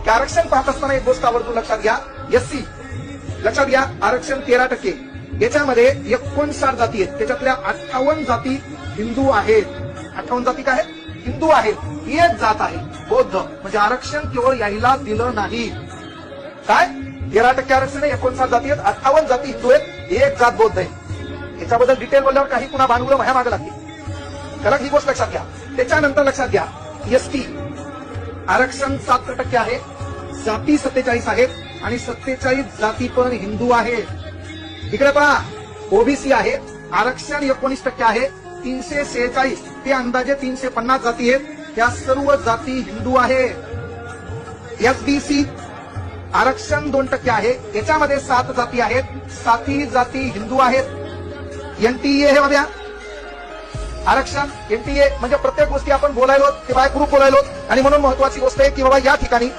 की आरक्षण पाहत असताना एक गोष्ट आवर्जून लक्षात घ्या. एससी लक्षात घ्या, आरक्षण 13%. याच्यामध्ये 59 जाती आहेत, त्याच्यातल्या 58 जाती हिंदू आहेत. 58 जाती काय आहेत? हिंदू आहेत. एक जात आहे बौद्ध. म्हणजे आरक्षण केवळ यायला दिलं नाही. काय 13% आरक्षण आहे, 59 जाती आहेत, 58 जाती हिंदू आहेत, एक जात बौद्ध आहे. याच्याबद्दल डिटेल बोलल्यावर काही पुन्हा भानगडं माझ्या मागे लागतील. त्याला ही गोष्ट लक्षात घ्या. त्याच्यानंतर लक्षात घ्या, एसटी आरक्षण 7% आहे, जाती 47 आहेत आणि 47 जाती पण हिंदू आहेत. इकडे पहा, ओबीसी आहे, आरक्षण 19% आहे, 346 ते अंदाजे 350 जाती आहेत, त्या सर्व जाती हिंदू आहेत. एसबीसी आरक्षण 2% आहे, याच्यामध्ये 7 जाती आहेत, 7 जाती हिंदू आहेत. एनटीए हे बघा आरक्षण, एनटीए म्हणजे प्रत्येक गोष्टी आपण बोलायलो ते बाय ग्रुप बोलायलो आणि म्हणून महत्वाची गोष्ट आहे की बाबा या ठिकाणी